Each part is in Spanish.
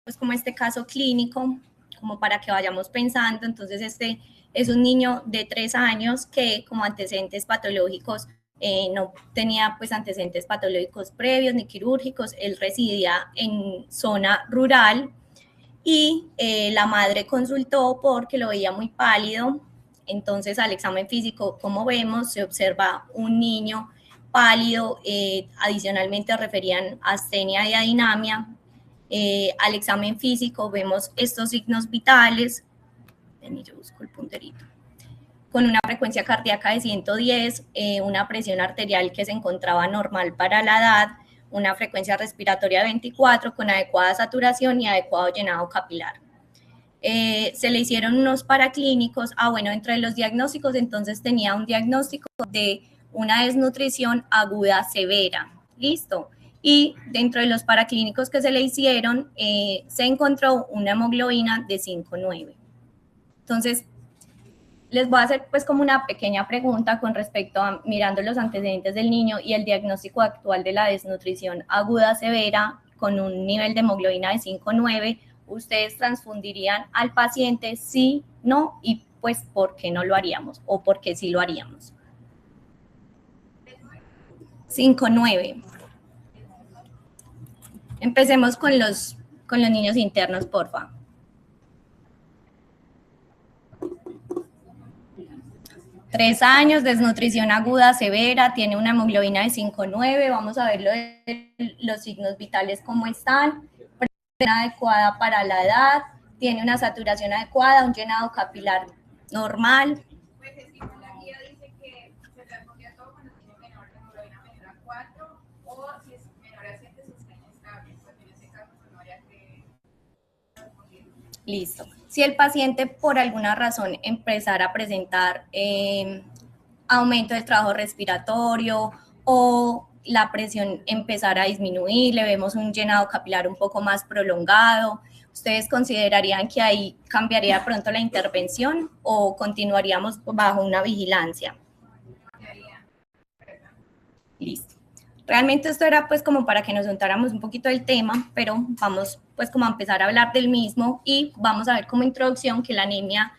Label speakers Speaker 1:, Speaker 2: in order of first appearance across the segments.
Speaker 1: pues como este caso clínico, como para que vayamos pensando. Entonces este es un niño de 3 años que como antecedentes patológicos no tenía pues antecedentes patológicos previos ni quirúrgicos. Él residía en zona rural y la madre consultó porque lo veía muy pálido. Entonces al examen físico, como vemos, se observa un niño pálido, adicionalmente referían astenia y adinamia. Al examen físico vemos estos signos vitales, yo busco el punterito, con una frecuencia cardíaca de 110, una presión arterial que se encontraba normal para la edad, una frecuencia respiratoria de 24 con adecuada saturación y adecuado llenado capilar. Se le hicieron unos paraclínicos, bueno, entre los diagnósticos entonces tenía un diagnóstico de una desnutrición aguda severa, listo. Y dentro de los paraclínicos que se le hicieron, se encontró una hemoglobina de 5,9. Entonces, les voy a hacer pues como una pequeña pregunta con respecto a mirando los antecedentes del niño y el diagnóstico actual de la desnutrición aguda severa con un nivel de hemoglobina de 5,9. ¿Ustedes transfundirían al paciente? Sí, no, y pues ¿por qué no lo haríamos? ¿O por qué sí lo haríamos? 5,9. Empecemos con los niños internos, porfa. 3 años, desnutrición aguda severa, tiene una hemoglobina de 5,9. Vamos a ver los signos vitales cómo están. Presión adecuada para la edad, tiene una saturación adecuada, un llenado capilar normal. Pues la guía dice que se transforma todo cuando tiene menor de hemoglobina menor a 4 o si es menor a 7 se está inestable. Pues en ese caso no habría que transfundir. Listo. Si el paciente por alguna razón empezara a presentar aumento del trabajo respiratorio o la presión empezara a disminuir, le vemos un llenado capilar un poco más prolongado, ¿ustedes considerarían que ahí cambiaría pronto la intervención o continuaríamos bajo una vigilancia? Listo. Realmente esto era pues como para que nos juntáramos un poquito del tema, pero vamos pues como a empezar a hablar del mismo y vamos a ver como introducción que la anemia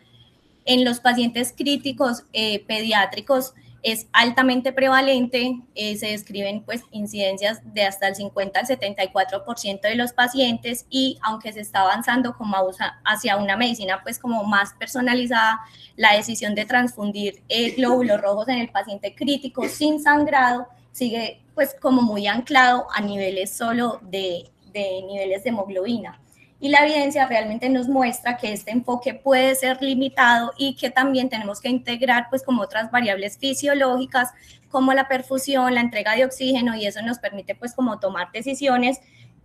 Speaker 1: en los pacientes críticos pediátricos es altamente prevalente, se describen pues incidencias de hasta el 50 al 74% de los pacientes y aunque se está avanzando como hacia una medicina pues como más personalizada, la decisión de transfundir glóbulos rojos en el paciente crítico sin sangrado sigue pues como muy anclado a niveles solo de niveles de hemoglobina. Y la evidencia realmente nos muestra que este enfoque puede ser limitado y que también tenemos que integrar pues como otras variables fisiológicas como la perfusión, la entrega de oxígeno y eso nos permite pues como tomar decisiones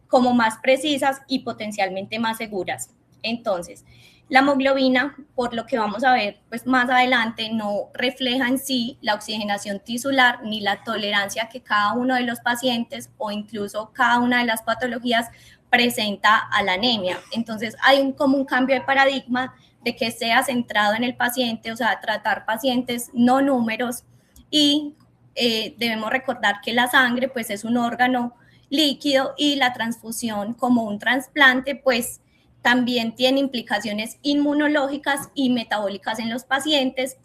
Speaker 1: como más precisas y potencialmente más seguras. Entonces, la hemoglobina, por lo que vamos a ver pues más adelante, no refleja en sí la oxigenación tisular ni la tolerancia que cada uno de los pacientes o incluso cada una de las patologías presenta a la anemia. Entonces hay como un cambio de paradigma de que sea centrado en el paciente, o sea, tratar pacientes no números y debemos recordar que la sangre pues es un órgano líquido y la transfusión como un trasplante pues también tiene implicaciones inmunológicas y metabólicas en los pacientes.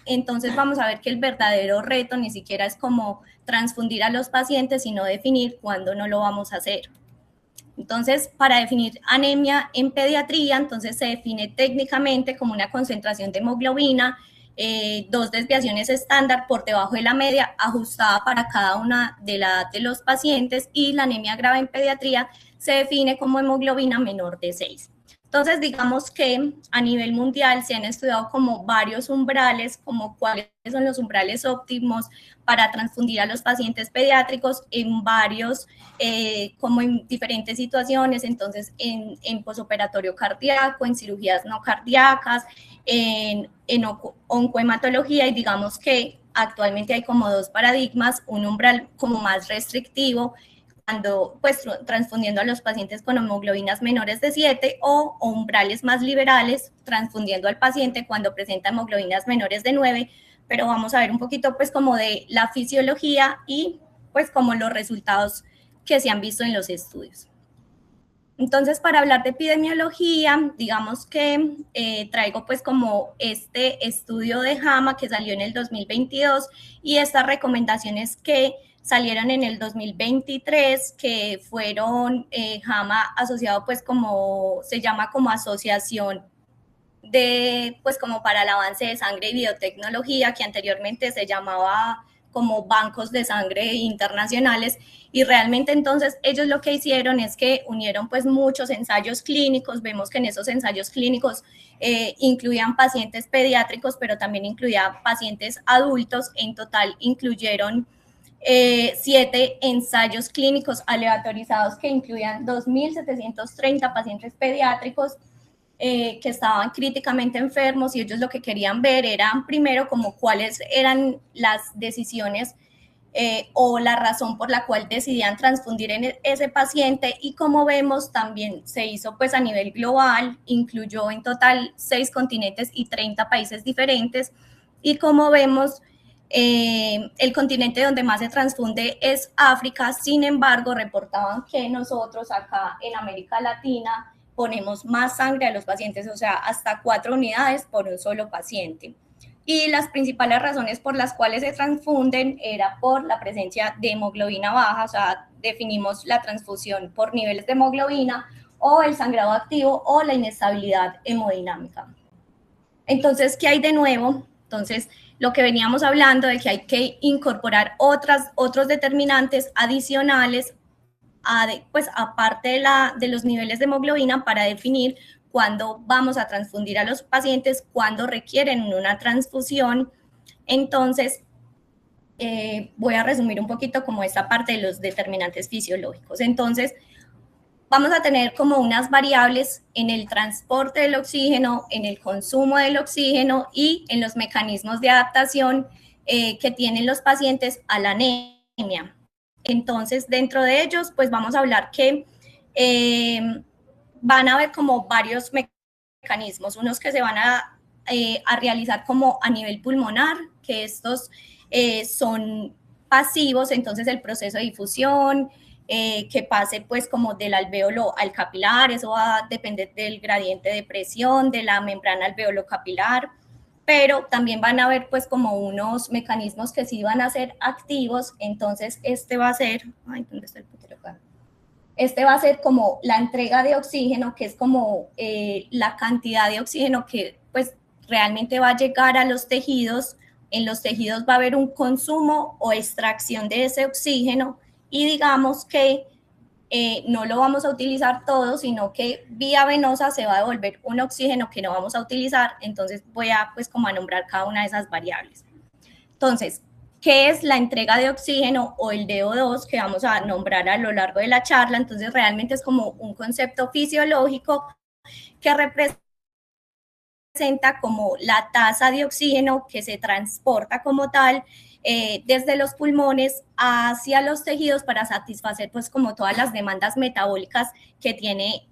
Speaker 1: Entonces vamos a ver que el verdadero reto ni siquiera es como transfundir a los pacientes, sino definir cuándo no lo vamos a hacer. Entonces, para definir anemia en pediatría, entonces se define técnicamente como una concentración de hemoglobina, 2 desviaciones estándar por debajo de la media, ajustada para cada una de la edad de los pacientes, y la anemia grave en pediatría se define como hemoglobina menor de 6. Entonces, digamos que a nivel mundial se han estudiado como varios umbrales, como cuáles son los umbrales óptimos para transfundir a los pacientes pediátricos en varios, como en diferentes situaciones, entonces en posoperatorio cardíaco, en cirugías no cardíacas, en oncohematología, y digamos que actualmente hay como 2 paradigmas, un umbral como más restrictivo, cuando pues transfundiendo a los pacientes con hemoglobinas menores de 7 o umbrales más liberales, transfundiendo al paciente cuando presenta hemoglobinas menores de 9, pero vamos a ver un poquito pues como de la fisiología y pues como los resultados que se han visto en los estudios. Entonces, para hablar de epidemiología, digamos que traigo pues como este estudio de JAMA que salió en el 2022 y estas recomendaciones que salieron en el 2023, que fueron JAMA asociado pues como, se llama como asociación de, pues como para el avance de sangre y biotecnología, que anteriormente se llamaba como bancos de sangre internacionales, y realmente entonces ellos lo que hicieron es que unieron pues muchos ensayos clínicos. Vemos que en esos ensayos clínicos incluían pacientes pediátricos, pero también incluían pacientes adultos. En total incluyeron 7 ensayos clínicos aleatorizados que incluían 2.730 pacientes pediátricos que estaban críticamente enfermos, y ellos lo que querían ver eran primero como cuáles eran las decisiones o la razón por la cual decidían transfundir en ese paciente. Y como vemos también se hizo pues a nivel global, incluyó en total 6 continentes y 30 países diferentes, y como vemos el continente donde más se transfunde es África. Sin embargo, reportaban que nosotros acá en América Latina ponemos más sangre a los pacientes, o sea, hasta 4 unidades por un solo paciente. Y las principales razones por las cuales se transfunden era por la presencia de hemoglobina baja, o sea, definimos la transfusión por niveles de hemoglobina, o el sangrado activo, o la inestabilidad hemodinámica. Entonces, ¿qué hay de nuevo? Entonces, lo que veníamos hablando de que hay que incorporar otros determinantes adicionales pues aparte de los niveles de hemoglobina, para definir cuándo vamos a transfundir a los pacientes, cuándo requieren una transfusión. Entonces, voy a resumir un poquito como esta parte de los determinantes fisiológicos. Entonces, vamos a tener como unas variables en el transporte del oxígeno, en el consumo del oxígeno y en los mecanismos de adaptación que tienen los pacientes a la anemia. Entonces, dentro de ellos, pues vamos a hablar que van a haber como varios mecanismos, unos que se van a realizar como a nivel pulmonar, que estos son pasivos. Entonces el proceso de difusión, que pase pues como del alvéolo al capilar, eso va a depender del gradiente de presión de la membrana alvéolo capilar. Pero también van a haber pues como unos mecanismos que sí van a ser activos. Entonces este va a ser, ay, ¿dónde está el putero acá? Este va a ser como la entrega de oxígeno, que es como la cantidad de oxígeno que pues realmente va a llegar a los tejidos. En los tejidos va a haber un consumo o extracción de ese oxígeno, y digamos que no lo vamos a utilizar todo, sino que vía venosa se va a devolver un oxígeno que no vamos a utilizar. Entonces voy a pues como a nombrar cada una de esas variables. Entonces, ¿qué es la entrega de oxígeno o el DO2 que vamos a nombrar a lo largo de la charla? Entonces realmente es como un concepto fisiológico que representa como la tasa de oxígeno que se transporta como tal desde los pulmones hacia los tejidos para satisfacer pues como todas las demandas metabólicas que tiene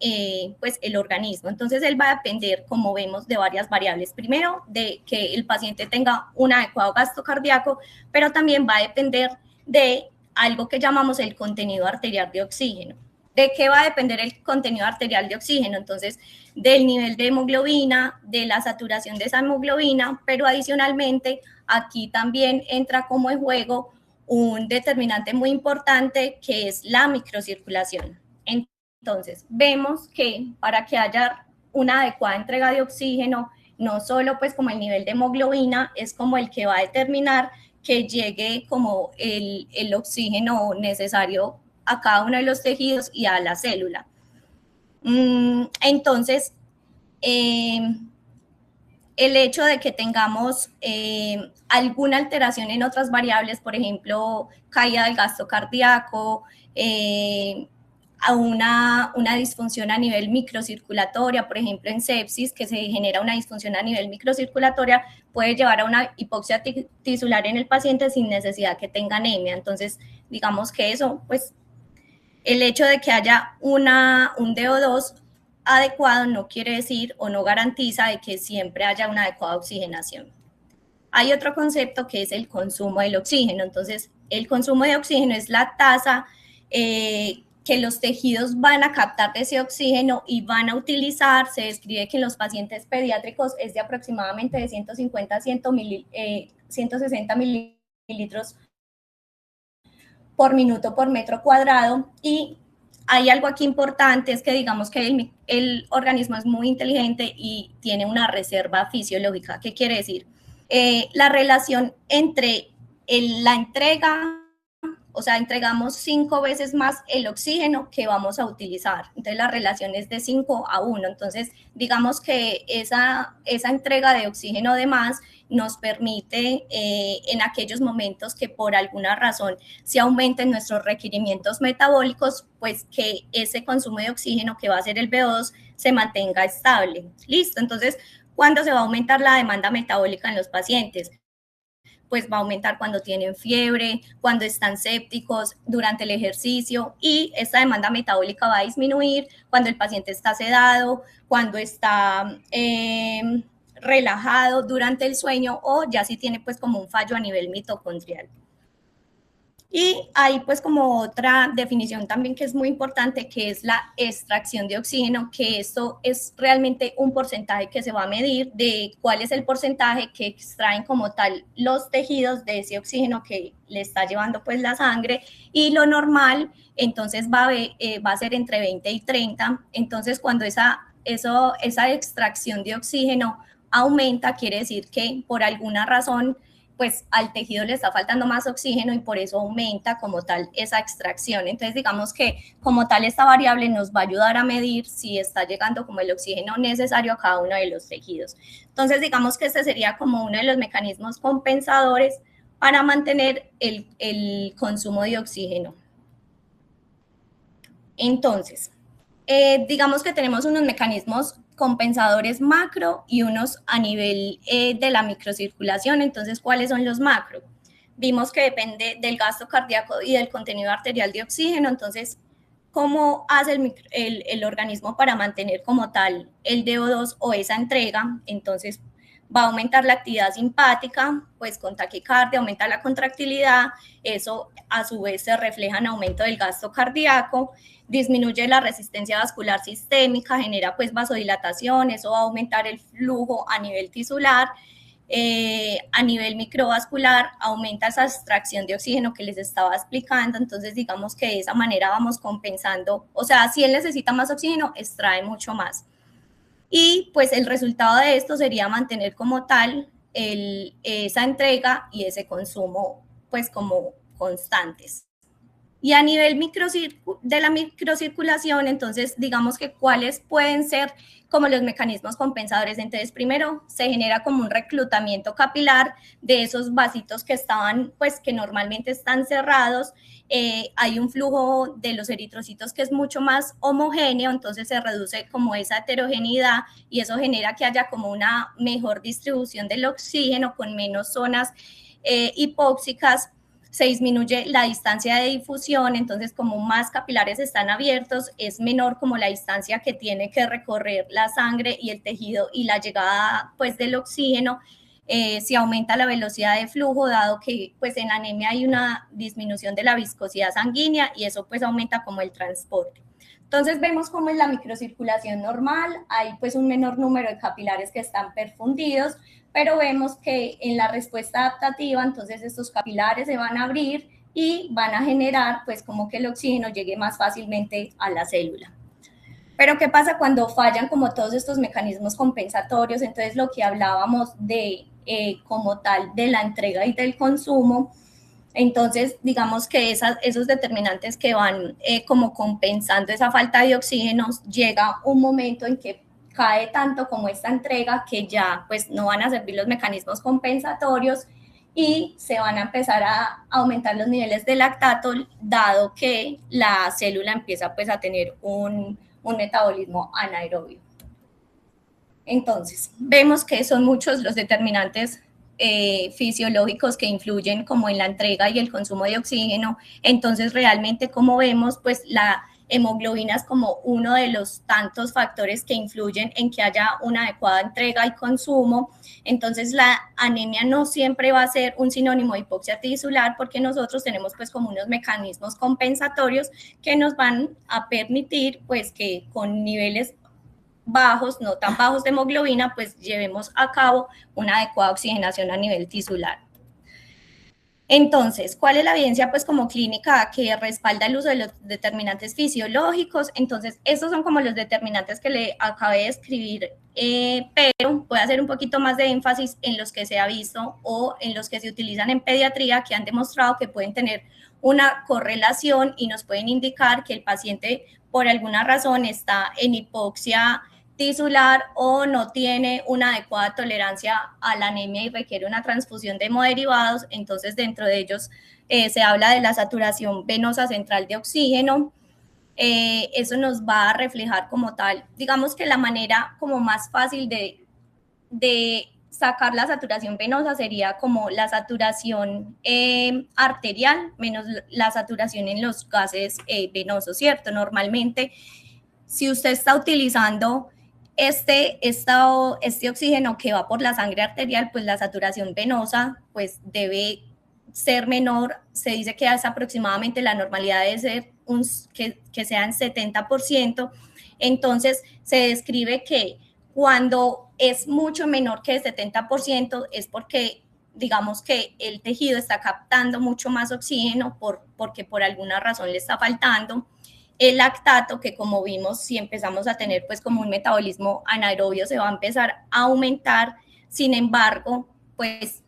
Speaker 1: pues el organismo. Entonces él va a depender, como vemos, de varias variables. Primero, de que el paciente tenga un adecuado gasto cardíaco, pero también va a depender de algo que llamamos el contenido arterial de oxígeno. ¿De qué va a depender el contenido arterial de oxígeno? Entonces, del nivel de hemoglobina, de la saturación de esa hemoglobina, pero adicionalmente aquí también entra como en juego un determinante muy importante, que es la microcirculación. Entonces, vemos que para que haya una adecuada entrega de oxígeno, no solo pues como el nivel de hemoglobina es como el que va a determinar que llegue como el oxígeno necesario a cada uno de los tejidos y a la célula. Entonces, el hecho de que tengamos alguna alteración en otras variables, por ejemplo, caída del gasto cardíaco, a una disfunción a nivel microcirculatoria, por ejemplo en sepsis, que se genera una disfunción a nivel microcirculatoria, puede llevar a una hipoxia tisular en el paciente sin necesidad que tenga anemia. Entonces, digamos que eso, pues, el hecho de que haya un DO2 adecuado no quiere decir o no garantiza de que siempre haya una adecuada oxigenación. Hay otro concepto que es el consumo del oxígeno. Entonces, el consumo de oxígeno es la tasa que los tejidos van a captar ese oxígeno y van a utilizar, se describe que en los pacientes pediátricos es de aproximadamente de 150 a 160 mililitros por minuto por metro cuadrado. Y hay algo aquí importante, es que digamos que el organismo es muy inteligente y tiene una reserva fisiológica. ¿Qué quiere decir? La relación entre la entrega, o sea, entregamos 5 veces más el oxígeno que vamos a utilizar. Entonces, la relación es de 5 a 1. Entonces, digamos que esa entrega de oxígeno de más nos permite en aquellos momentos que por alguna razón se aumenten nuestros requerimientos metabólicos, pues que ese consumo de oxígeno que va a ser el VO2 se mantenga estable. Listo, entonces, ¿cuándo se va a aumentar la demanda metabólica en los pacientes? Pues va a aumentar cuando tienen fiebre, cuando están sépticos, durante el ejercicio, y esta demanda metabólica va a disminuir cuando el paciente está sedado, cuando está relajado durante el sueño o ya si tiene pues como un fallo a nivel mitocondrial. Y hay pues como otra definición también que es muy importante, que es la extracción de oxígeno, que esto es realmente un porcentaje que se va a medir de cuál es el porcentaje que extraen como tal los tejidos de ese oxígeno que le está llevando pues la sangre, y lo normal entonces va a ser entre 20 y 30. Entonces cuando esa extracción de oxígeno aumenta, quiere decir que por alguna razón pues al tejido le está faltando más oxígeno y por eso aumenta como tal esa extracción. Entonces, digamos que como tal esta variable nos va a ayudar a medir si está llegando como el oxígeno necesario a cada uno de los tejidos. Entonces, digamos que este sería como uno de los mecanismos compensadores para mantener el consumo de oxígeno. Entonces, digamos que tenemos unos mecanismos compensadores macro y unos a nivel de la microcirculación. Entonces, ¿cuáles son los macro? Vimos que depende del gasto cardíaco y del contenido arterial de oxígeno. Entonces, ¿cómo hace el organismo para mantener como tal el DO2 o esa entrega? Entonces, va a aumentar la actividad simpática, pues con taquicardia, aumenta la contractilidad, eso a su vez se refleja en aumento del gasto cardíaco, disminuye la resistencia vascular sistémica, genera pues vasodilatación, eso va a aumentar el flujo a nivel tisular, a nivel microvascular, aumenta esa extracción de oxígeno que les estaba explicando. Entonces digamos que de esa manera vamos compensando, o sea, si él necesita más oxígeno, extrae mucho más. Y pues el resultado de esto sería mantener como tal esa entrega y ese consumo pues como constantes. Y a nivel de la microcirculación, entonces digamos que cuáles pueden ser como los mecanismos compensadores. Entonces primero se genera como un reclutamiento capilar de esos vasitos que estaban, pues que normalmente están cerrados. Hay un flujo de los eritrocitos que es mucho más homogéneo, entonces se reduce como esa heterogeneidad y eso genera que haya como una mejor distribución del oxígeno con menos zonas hipóxicas. Se disminuye la distancia de difusión, entonces como más capilares están abiertos, es menor como la distancia que tiene que recorrer la sangre y el tejido y la llegada pues del oxígeno. Se aumenta la velocidad de flujo, dado que pues en anemia hay una disminución de la viscosidad sanguínea y eso pues aumenta como el transporte. Entonces vemos cómo es la microcirculación normal, hay pues un menor número de capilares que están perfundidos, pero vemos que en la respuesta adaptativa, entonces estos capilares se van a abrir y van a generar pues como que el oxígeno llegue más fácilmente a la célula. Pero ¿qué pasa cuando fallan como todos estos mecanismos compensatorios? Entonces lo que hablábamos de como tal de la entrega y del consumo, entonces digamos que esos determinantes que van como compensando esa falta de oxígeno, llega un momento en que cae tanto como esta entrega que ya pues no van a servir los mecanismos compensatorios y se van a empezar a aumentar los niveles de lactato, dado que la célula empieza pues a tener un metabolismo anaerobio. Entonces, vemos que son muchos los determinantes fisiológicos que influyen como en la entrega y el consumo de oxígeno. Entonces, realmente, como vemos, pues hemoglobina es como uno de los tantos factores que influyen en que haya una adecuada entrega y consumo. Entonces la anemia no siempre va a ser un sinónimo de hipoxia tisular, porque nosotros tenemos pues como unos mecanismos compensatorios que nos van a permitir pues que con niveles bajos, no tan bajos de hemoglobina, pues llevemos a cabo una adecuada oxigenación a nivel tisular. Entonces, ¿cuál es la evidencia pues como clínica que respalda el uso de los determinantes fisiológicos? Entonces, estos son como los determinantes que le acabé de escribir, pero voy a hacer un poquito más de énfasis en los que se ha visto o en los que se utilizan en pediatría, que han demostrado que pueden tener una correlación y nos pueden indicar que el paciente por alguna razón está en hipoxia tisular o no tiene una adecuada tolerancia a la anemia y requiere una transfusión de hemoderivados. Entonces, dentro de ellos se habla de la saturación venosa central de oxígeno. Eso nos va a reflejar como tal, digamos que la manera como más fácil de sacar la saturación venosa sería como la saturación arterial menos la saturación en los gases venosos, ¿cierto? Normalmente, si usted está utilizando este oxígeno que va por la sangre arterial, pues la saturación venosa pues debe ser menor. Se dice que es aproximadamente la normalidad debe ser que sean 70%. Entonces se describe que cuando es mucho menor que el 70% es porque digamos que el tejido está captando mucho más oxígeno porque por alguna razón le está faltando. El lactato, que como vimos, si empezamos a tener pues como un metabolismo anaerobio, se va a empezar a aumentar. Sin embargo, pues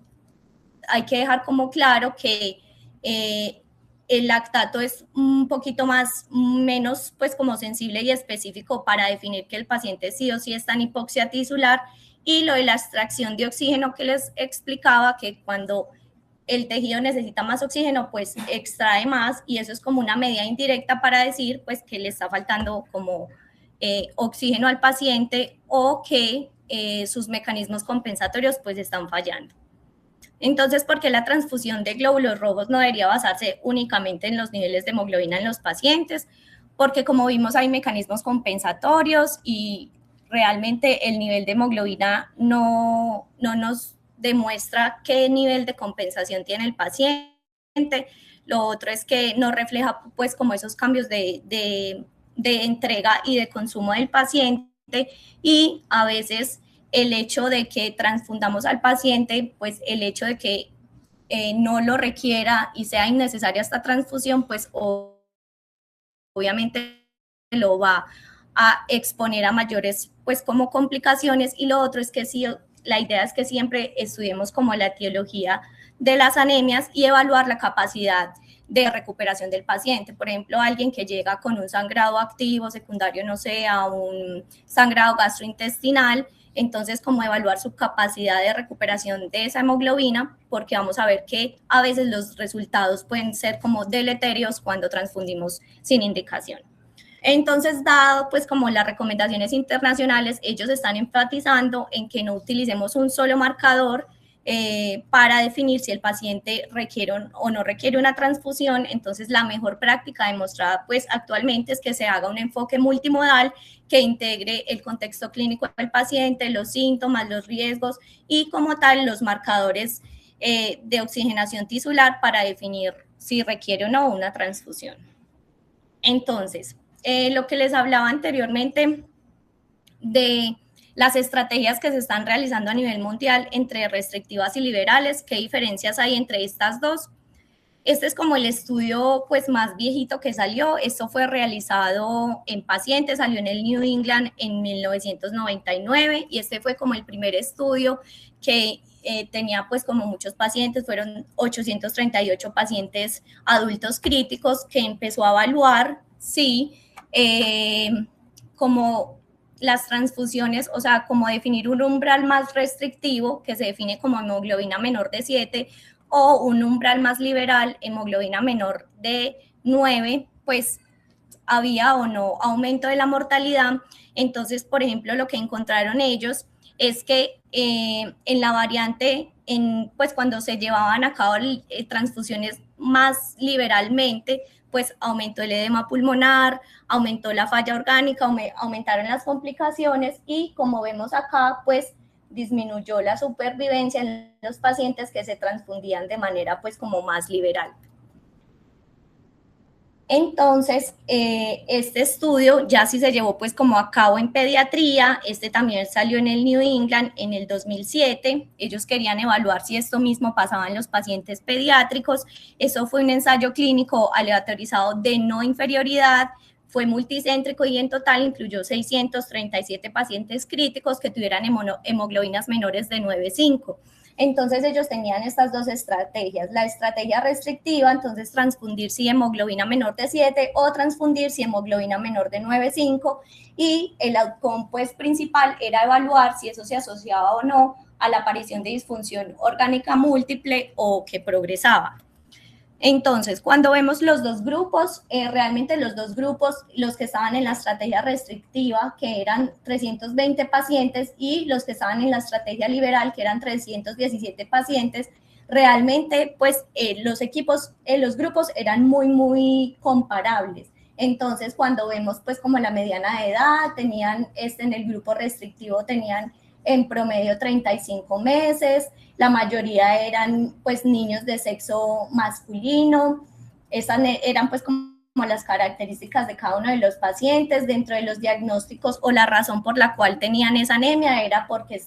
Speaker 1: hay que dejar como claro que el lactato es un poquito menos pues como sensible y específico para definir que el paciente sí o sí está en hipoxia tisular. Y lo de la extracción de oxígeno que les explicaba, que cuando el tejido necesita más oxígeno, pues extrae más, y eso es como una medida indirecta para decir pues que le está faltando como oxígeno al paciente o que sus mecanismos compensatorios pues están fallando. Entonces, ¿por qué la transfusión de glóbulos rojos no debería basarse únicamente en los niveles de hemoglobina en los pacientes? Porque como vimos hay mecanismos compensatorios y realmente el nivel de hemoglobina no nos demuestra qué nivel de compensación tiene el paciente. Lo otro es que no refleja pues como esos cambios de entrega y de consumo del paciente, y a veces el hecho de que transfundamos al paciente, pues el hecho de que no lo requiera y sea innecesaria esta transfusión, pues obviamente lo va a exponer a mayores pues como complicaciones. Y lo otro es que sí, la idea es que siempre estudiemos como la etiología de las anemias y evaluar la capacidad de recuperación del paciente. Por ejemplo, alguien que llega con un sangrado activo secundario, no sé, a un sangrado gastrointestinal, entonces como evaluar su capacidad de recuperación de esa hemoglobina, porque vamos a ver que a veces los resultados pueden ser como deleterios cuando transfundimos sin indicación. Entonces, dado pues como las recomendaciones internacionales, ellos están enfatizando en que no utilicemos un solo marcador para definir si el paciente requiere o no requiere una transfusión. Entonces, la mejor práctica demostrada pues actualmente es que se haga un enfoque multimodal que integre el contexto clínico del paciente, los síntomas, los riesgos y como tal los marcadores de oxigenación tisular para definir si requiere o no una transfusión. Entonces, lo que les hablaba anteriormente de las estrategias que se están realizando a nivel mundial entre restrictivas y liberales, ¿qué diferencias hay entre estas dos? Este es como el estudio pues más viejito que salió. Esto fue realizado en pacientes, salió en el New England en 1999 y este fue como el primer estudio que tenía pues como muchos pacientes, fueron 838 pacientes adultos críticos, que empezó a evaluar si como las transfusiones, o sea, como definir un umbral más restrictivo que se define como hemoglobina menor de 7 o un umbral más liberal, hemoglobina menor de 9, pues había o no aumento de la mortalidad. Entonces, por ejemplo, lo que encontraron ellos es que en la variante, pues cuando se llevaban a cabo transfusiones más liberalmente, pues aumentó el edema pulmonar, aumentó la falla orgánica, aumentaron las complicaciones y como vemos acá, pues disminuyó la supervivencia en los pacientes que se transfundían de manera pues como más liberal. Entonces, este estudio ya sí se llevó pues como a cabo en pediatría, este también salió en el New England en el 2007, ellos querían evaluar si esto mismo pasaba en los pacientes pediátricos, eso fue un ensayo clínico aleatorizado de no inferioridad, fue multicéntrico y en total incluyó 637 pacientes críticos que tuvieran hemoglobinas menores de 9,5. Entonces ellos tenían estas dos estrategias, la estrategia restrictiva, entonces transfundir si hemoglobina menor de 7 o transfundir si hemoglobina menor de 9,5 y el outcome pues principal era evaluar si eso se asociaba o no a la aparición de disfunción orgánica múltiple o que progresaba. Entonces, cuando vemos los dos grupos, realmente los dos grupos, los que estaban en la estrategia restrictiva, que eran 320 pacientes, y los que estaban en la estrategia liberal, que eran 317 pacientes, realmente, pues, los grupos eran muy comparables. Entonces, cuando vemos, pues, como la mediana de edad, en el grupo restrictivo tenían en promedio 35 meses, la mayoría eran pues niños de sexo masculino, esas eran pues como las características de cada uno de los pacientes. Dentro de los diagnósticos o la razón por la cual tenían esa anemia era porque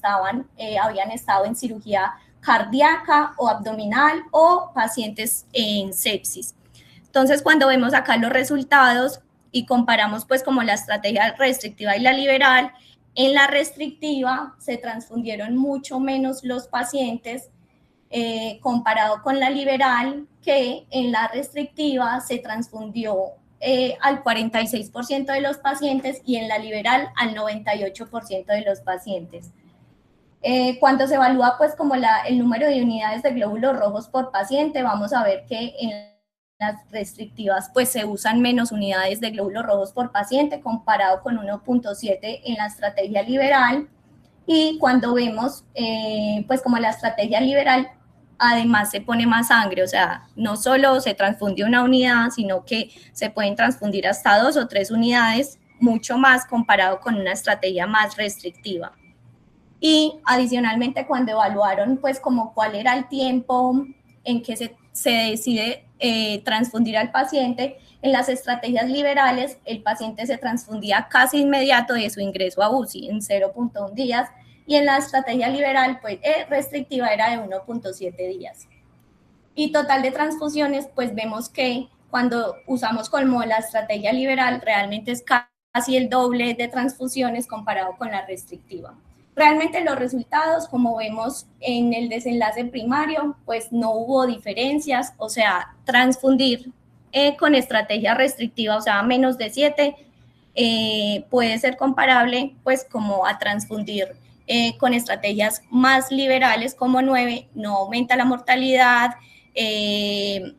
Speaker 1: habían estado en cirugía cardíaca o abdominal o pacientes en sepsis. Entonces, cuando vemos acá los resultados y comparamos pues como la estrategia restrictiva y la liberal, en la restrictiva se transfundieron mucho menos los pacientes comparado con la liberal, que en la restrictiva se transfundió al 46% de los pacientes y en la liberal al 98% de los pacientes. Cuando se evalúa pues como el número de unidades de glóbulos rojos por paciente, vamos a ver que en las restrictivas pues se usan menos unidades de glóbulos rojos por paciente comparado con 1,7 en la estrategia liberal. Y cuando vemos pues como la estrategia liberal, además se pone más sangre, o sea, no solo se transfunde una unidad, sino que se pueden transfundir hasta 2 o 3 unidades, mucho más comparado con una estrategia más restrictiva. Y adicionalmente cuando evaluaron pues como cuál era el tiempo en que se decide transfundir al paciente, en las estrategias liberales el paciente se transfundía casi inmediato de su ingreso a UCI, en 0,1 días, y en la estrategia liberal pues restrictiva era de 1,7 días. Y total de transfusiones, pues vemos que cuando usamos como la estrategia liberal realmente es casi el doble de transfusiones comparado con la restrictiva. Realmente los resultados, como vemos en el desenlace primario, pues no hubo diferencias, o sea, transfundir con estrategia restrictiva, o sea, menos de 7, puede ser comparable pues como a transfundir con estrategias más liberales como 9, no aumenta la mortalidad,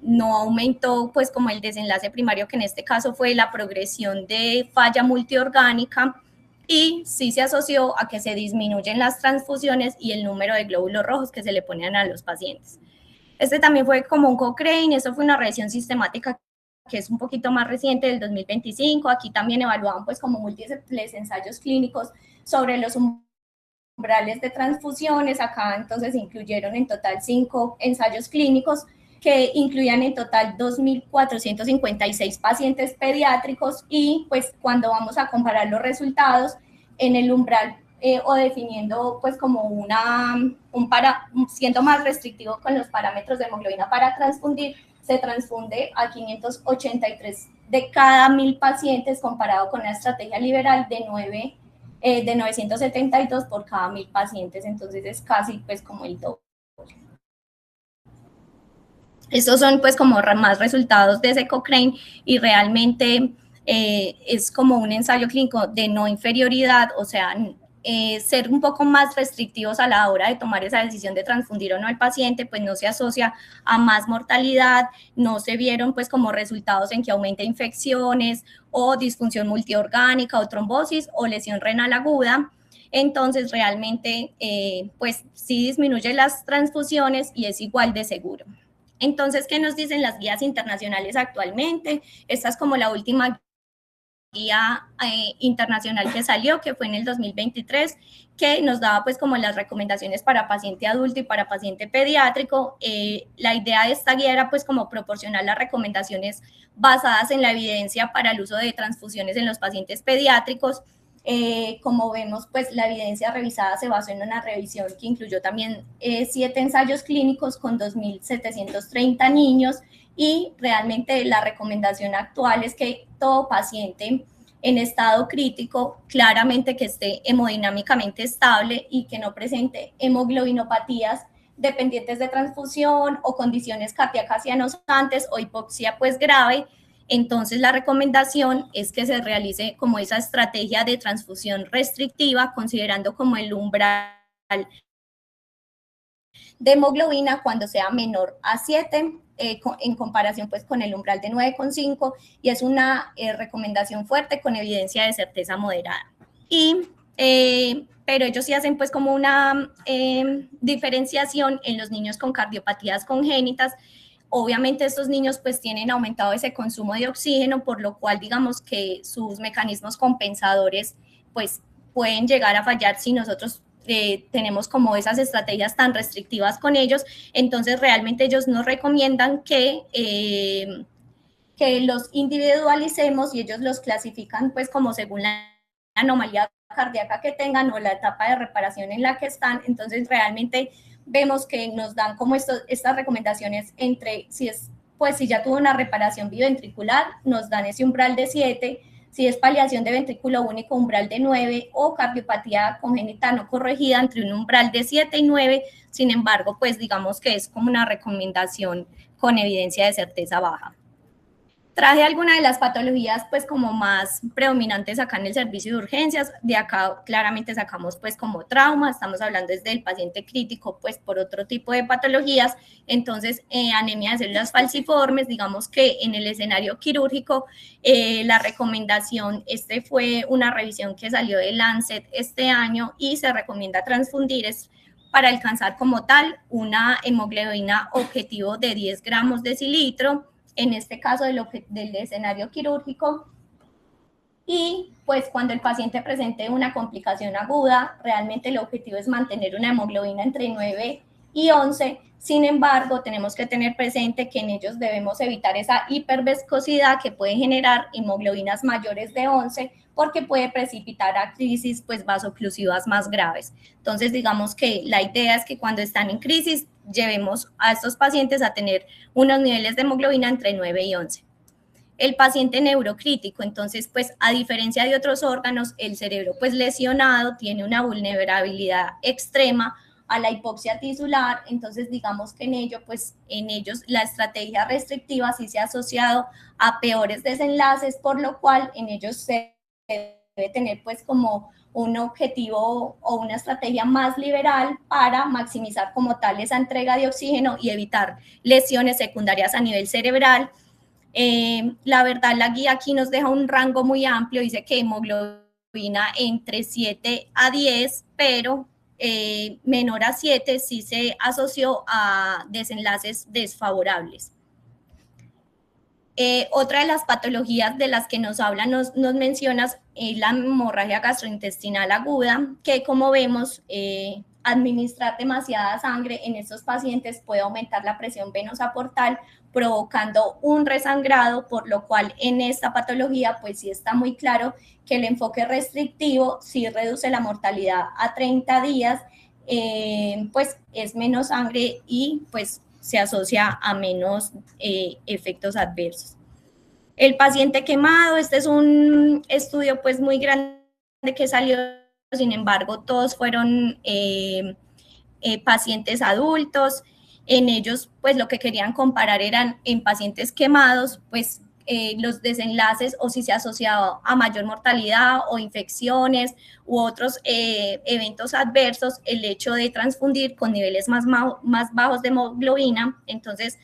Speaker 1: no aumentó pues como el desenlace primario, que en este caso fue la progresión de falla multiorgánica, y sí se asoció a que se disminuyen las transfusiones y el número de glóbulos rojos que se le ponían a los pacientes. Este también fue como un Cochrane, eso fue una revisión sistemática que es un poquito más reciente, del 2025. Aquí también evaluaban pues como múltiples ensayos clínicos sobre los umbrales de transfusiones. Acá entonces incluyeron en total 5 ensayos clínicos que incluían en total 2.456 pacientes pediátricos, y pues cuando vamos a comparar los resultados en el umbral o definiendo pues como siendo más restrictivo con los parámetros de hemoglobina para transfundir, se transfunde a 583 de cada 1.000 pacientes comparado con la estrategia liberal de 972 por cada 1.000 pacientes, entonces es casi pues como el doble. Estos son pues como más resultados de ese Cochrane, y realmente es como un ensayo clínico de no inferioridad, o sea, ser un poco más restrictivos a la hora de tomar esa decisión de transfundir o no al paciente, pues no se asocia a más mortalidad, no se vieron pues como resultados en que aumente infecciones o disfunción multiorgánica o trombosis o lesión renal aguda. Entonces realmente pues sí disminuye las transfusiones y es igual de seguro. Entonces, ¿qué nos dicen las guías internacionales actualmente? Esta es como la última guía internacional que salió, que fue en el 2023, que nos daba pues como las recomendaciones para paciente adulto y para paciente pediátrico. La idea de esta guía era pues como proporcionar las recomendaciones basadas en la evidencia para el uso de transfusiones en los pacientes pediátricos. Como vemos, pues la evidencia revisada se basó en una revisión que incluyó también 7 ensayos clínicos con 2.730 niños, y realmente la recomendación actual es que todo paciente en estado crítico, claramente que esté hemodinámicamente estable y que no presente hemoglobinopatías dependientes de transfusión o condiciones cardíacas cianosantes o hipoxia pues grave. Entonces la recomendación es que se realice como esa estrategia de transfusión restrictiva, considerando como el umbral de hemoglobina cuando sea menor a 7, en comparación pues con el umbral de 9,5, y es una recomendación fuerte con evidencia de certeza moderada. Pero ellos sí hacen pues como una diferenciación en los niños con cardiopatías congénitas. Obviamente estos niños pues tienen aumentado ese consumo de oxígeno, por lo cual digamos que sus mecanismos compensadores pues pueden llegar a fallar si nosotros tenemos como esas estrategias tan restrictivas con ellos. Entonces realmente ellos nos recomiendan que los individualicemos, y ellos los clasifican pues como según la anomalía cardíaca que tengan o la etapa de reparación en la que están. Entonces realmente vemos que nos dan como estas recomendaciones entre si ya tuvo una reparación biventricular, nos dan ese umbral de 7, si es paliación de ventrículo único, umbral de 9, o cardiopatía congénita no corregida, entre un umbral de 7 y 9. Sin embargo, pues digamos que es como una recomendación con evidencia de certeza baja. Traje algunas de las patologías pues como más predominantes acá en el servicio de urgencias. De acá claramente sacamos pues como trauma, estamos hablando desde el paciente crítico pues por otro tipo de patologías. Entonces anemia de células falciformes, digamos que en el escenario quirúrgico la recomendación, fue una revisión que salió de Lancet este año, y se recomienda transfundir para alcanzar como tal una hemoglobina objetivo de 10 gramos decilitro, en este caso del escenario quirúrgico. Y pues cuando el paciente presente una complicación aguda, realmente el objetivo es mantener una hemoglobina entre 9 y 11. Sin embargo, tenemos que tener presente que en ellos debemos evitar esa hiperviscosidad que puede generar hemoglobinas mayores de 11, porque puede precipitar a crisis pues vasoclusivas más graves. Entonces, digamos que la idea es que cuando están en crisis, llevemos a estos pacientes a tener unos niveles de hemoglobina entre 9 y 11. El paciente neurocrítico, entonces, pues a diferencia de otros órganos, el cerebro pues lesionado tiene una vulnerabilidad extrema a la hipoxia tisular. Entonces digamos que en ellos la estrategia restrictiva sí se ha asociado a peores desenlaces, por lo cual en ellos se debe tener pues como un objetivo o una estrategia más liberal para maximizar como tal esa entrega de oxígeno y evitar lesiones secundarias a nivel cerebral. La verdad, la guía aquí nos deja un rango muy amplio, dice que hemoglobina entre 7 a 10, pero menor a 7 sí se asoció a desenlaces desfavorables. Otra de las patologías de las que nos habla, nos mencionas, la hemorragia gastrointestinal aguda, que como vemos, administrar demasiada sangre en estos pacientes puede aumentar la presión venosa portal, provocando un resangrado, por lo cual en esta patología pues sí está muy claro que el enfoque restrictivo sí reduce la mortalidad a 30 días, pues es menos sangre y pues se asocia a menos efectos adversos. El paciente quemado, este es un estudio pues muy grande que salió, sin embargo todos fueron pacientes adultos. En ellos pues lo que querían comparar eran en pacientes quemados pues los desenlaces, o si se asociaba a mayor mortalidad o infecciones u otros eventos adversos el hecho de transfundir con niveles más bajos de hemoglobina. Entonces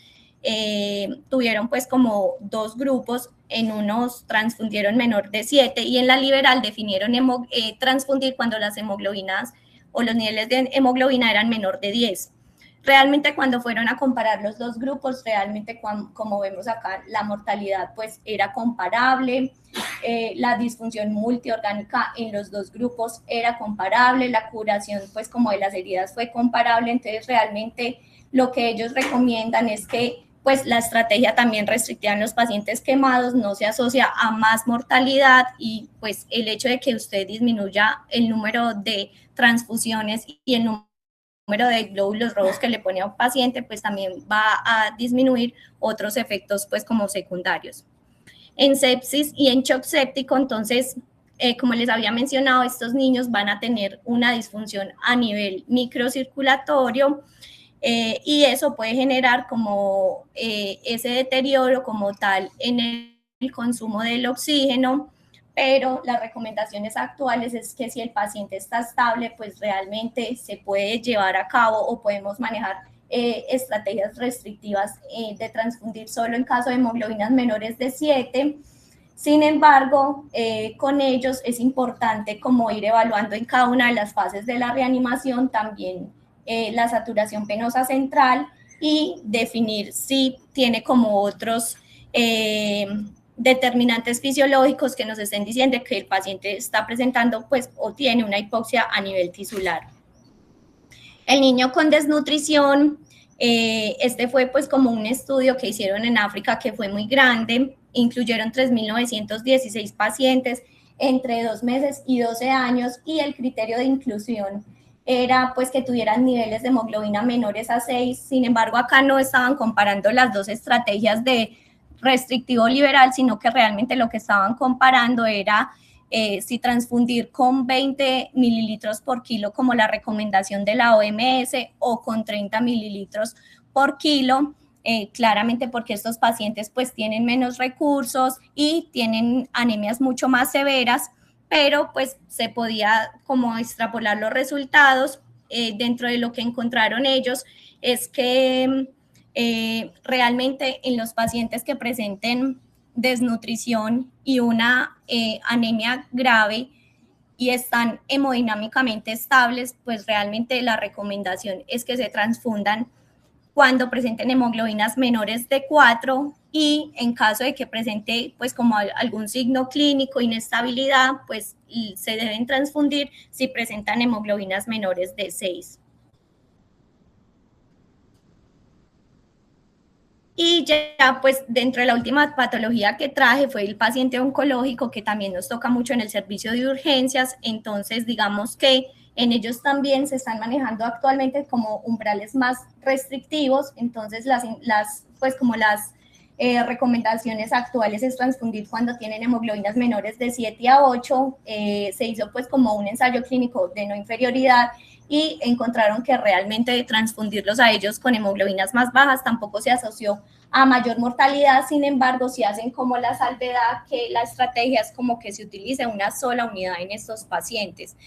Speaker 1: tuvieron pues como dos grupos, en unos transfundieron menor de 7 y en la liberal definieron transfundir cuando las hemoglobinas o los niveles de hemoglobina eran menor de 10. Realmente cuando fueron a comparar los dos grupos, realmente como vemos acá, la mortalidad pues era comparable, la disfunción multiorgánica en los dos grupos era comparable, la curación pues como de las heridas fue comparable, entonces realmente lo que ellos recomiendan es que pues la estrategia también restrictiva en los pacientes quemados no se asocia a más mortalidad y pues el hecho de que usted disminuya el número de transfusiones y el número de glóbulos rojos que le pone a un paciente, pues también va a disminuir otros efectos pues como secundarios. En sepsis y en shock séptico, entonces, como les había mencionado, estos niños van a tener una disfunción a nivel microcirculatorio, y eso puede generar como ese deterioro como tal en el consumo del oxígeno, pero las recomendaciones actuales es que si el paciente está estable, pues realmente se puede llevar a cabo o podemos manejar estrategias restrictivas de transfundir solo en caso de hemoglobinas menores de 7. Sin embargo, con ellos es importante como ir evaluando en cada una de las fases de la reanimación también la saturación venosa central y definir si tiene como otros determinantes fisiológicos que nos estén diciendo que el paciente está presentando pues o tiene una hipoxia a nivel tisular. El niño con desnutrición, este fue pues como un estudio que hicieron en África que fue muy grande, incluyeron 3.916 pacientes entre 2 meses y 12 años y el criterio de inclusión era pues que tuvieran niveles de hemoglobina menores a 6, sin embargo acá no estaban comparando las dos estrategias de restrictivo liberal, sino que realmente lo que estaban comparando era si transfundir con 20 mililitros por kilo como la recomendación de la OMS o con 30 mililitros por kilo, claramente porque estos pacientes pues tienen menos recursos y tienen anemias mucho más severas, pero pues se podía como extrapolar los resultados. Dentro de lo que encontraron ellos es que realmente en los pacientes que presenten desnutrición y una anemia grave y están hemodinámicamente estables, pues realmente la recomendación es que se transfundan cuando presenten hemoglobinas menores de 4 y en caso de que presente pues como algún signo clínico, inestabilidad, pues se deben transfundir si presentan hemoglobinas menores de 6. Y ya pues dentro de la última patología que traje fue el paciente oncológico, que también nos toca mucho en el servicio de urgencias, entonces digamos que en ellos también se están manejando actualmente como umbrales más restrictivos, entonces pues como las recomendaciones actuales es transfundir cuando tienen hemoglobinas menores de 7 a 8, se hizo pues como un ensayo clínico de no inferioridad y encontraron que realmente transfundirlos a ellos con hemoglobinas más bajas tampoco se asoció a mayor mortalidad, sin embargo, si hacen como la salvedad que la estrategia es como que se utilice una sola unidad en estos pacientes.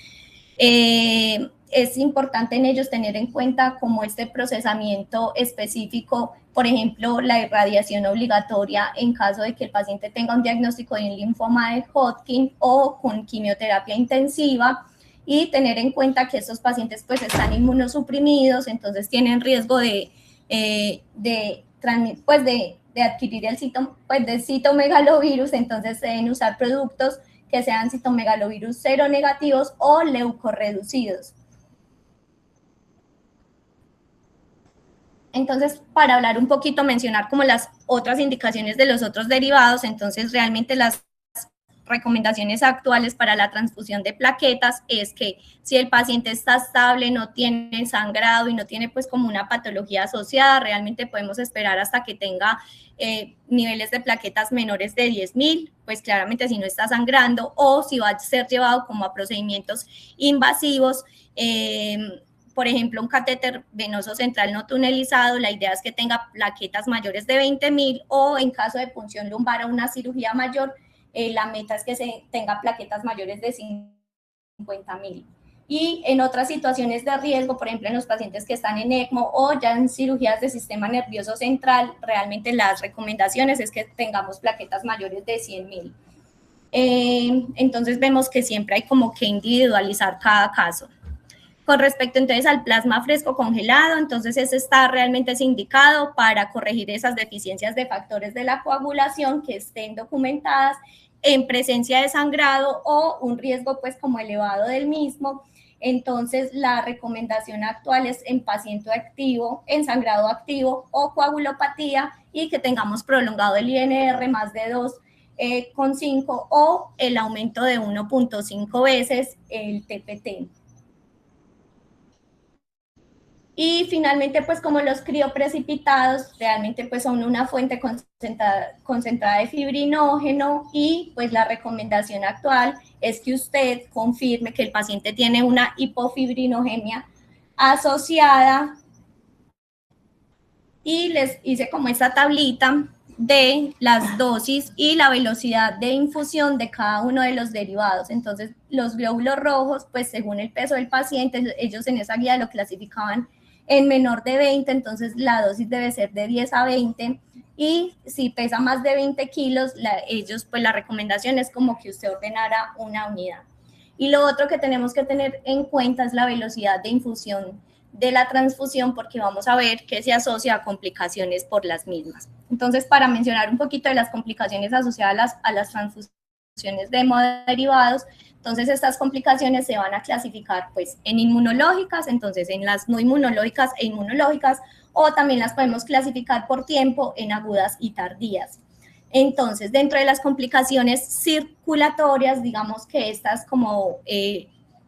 Speaker 1: Es importante en ellos tener en cuenta como este procesamiento específico, por ejemplo, la irradiación obligatoria en caso de que el paciente tenga un diagnóstico de un linfoma de Hodgkin o con quimioterapia intensiva, y tener en cuenta que estos pacientes pues están inmunosuprimidos, entonces tienen riesgo de adquirir el de citomegalovirus, entonces deben usar productos que sean citomegalovirus cero negativos o leucorreducidos. Entonces, para hablar un poquito, mencionar como las otras indicaciones de los otros derivados, entonces realmente las recomendaciones actuales para la transfusión de plaquetas es que si el paciente está estable, no tiene sangrado y no tiene pues como una patología asociada, realmente podemos esperar hasta que tenga niveles de plaquetas menores de 10.000, pues claramente si no está sangrando o si va a ser llevado como a procedimientos invasivos, por ejemplo, un catéter venoso central no tunelizado, la idea es que tenga plaquetas mayores de 20.000 o en caso de punción lumbar o una cirugía mayor, la meta es que se tenga plaquetas mayores de 50.000. Y en otras situaciones de riesgo, por ejemplo, en los pacientes que están en ECMO o ya en cirugías de sistema nervioso central, realmente las recomendaciones es que tengamos plaquetas mayores de 100.000. Entonces vemos que siempre hay como que individualizar cada caso. Con respecto entonces al plasma fresco congelado, entonces ese está realmente indicado para corregir esas deficiencias de factores de la coagulación que estén documentadas en presencia de sangrado o un riesgo pues como elevado del mismo. Entonces la recomendación actual es en paciente activo, en sangrado activo o coagulopatía y que tengamos prolongado el INR más de 2,5 o el aumento de 1,5 veces el TPT. Y finalmente, pues como los crioprecipitados realmente pues son una fuente concentrada de fibrinógeno y pues la recomendación actual es que usted confirme que el paciente tiene una hipofibrinogenia asociada y les hice como esta tablita de las dosis y la velocidad de infusión de cada uno de los derivados. Entonces, los glóbulos rojos, pues según el peso del paciente, ellos en esa guía lo clasificaban en menor de 20, entonces la dosis debe ser de 10 a 20, y si pesa más de 20 kilos, ellos, pues la recomendación es como que usted ordenara una unidad. Y lo otro que tenemos que tener en cuenta es la velocidad de infusión de la transfusión, porque vamos a ver que se asocia a complicaciones por las mismas. Entonces, para mencionar un poquito de las complicaciones asociadas a las transfusiones de hemoderivados, entonces estas complicaciones se van a clasificar pues en inmunológicas, entonces en las no inmunológicas e inmunológicas, o también las podemos clasificar por tiempo en agudas y tardías. Entonces, dentro de las complicaciones circulatorias, digamos que esta es como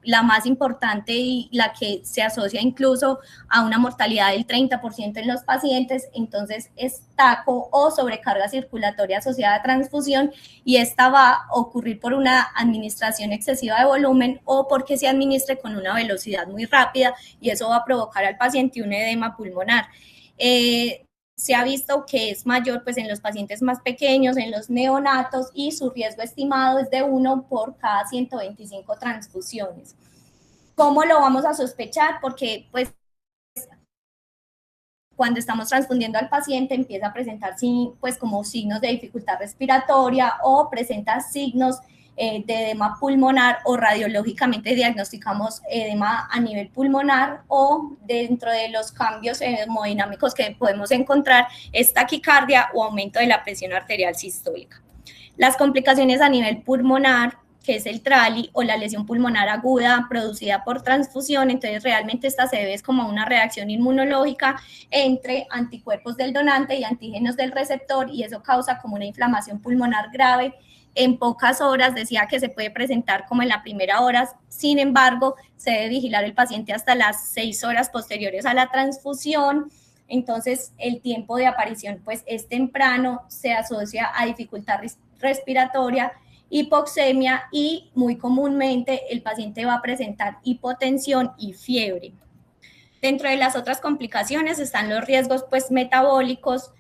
Speaker 1: la más importante y la que se asocia incluso a una mortalidad del 30% en los pacientes, entonces es taco o sobrecarga circulatoria asociada a transfusión, y esta va a ocurrir por una administración excesiva de volumen o porque se administre con una velocidad muy rápida, y eso va a provocar al paciente un edema pulmonar. Se ha visto que es mayor pues en los pacientes más pequeños, en los neonatos, y su riesgo estimado es de 1 por cada 125 transfusiones. ¿Cómo lo vamos a sospechar? Porque pues cuando estamos transfundiendo al paciente empieza a presentar pues como signos de dificultad respiratoria o presenta signos de edema pulmonar, o radiológicamente diagnosticamos edema a nivel pulmonar, o dentro de los cambios hemodinámicos que podemos encontrar es taquicardia o aumento de la presión arterial sistólica. Las complicaciones a nivel pulmonar, que es el TRALI o la lesión pulmonar aguda producida por transfusión, entonces realmente esta se debe como una reacción inmunológica entre anticuerpos del donante y antígenos del receptor, y eso causa como una inflamación pulmonar grave. En pocas horas, decía que se puede presentar como en la primera hora, sin embargo, se debe vigilar el paciente hasta las 6 horas posteriores a la transfusión. Entonces, el tiempo de aparición pues es temprano, se asocia a dificultad respiratoria, hipoxemia, y muy comúnmente el paciente va a presentar hipotensión y fiebre. Dentro de las otras complicaciones están los riesgos pues metabólicos,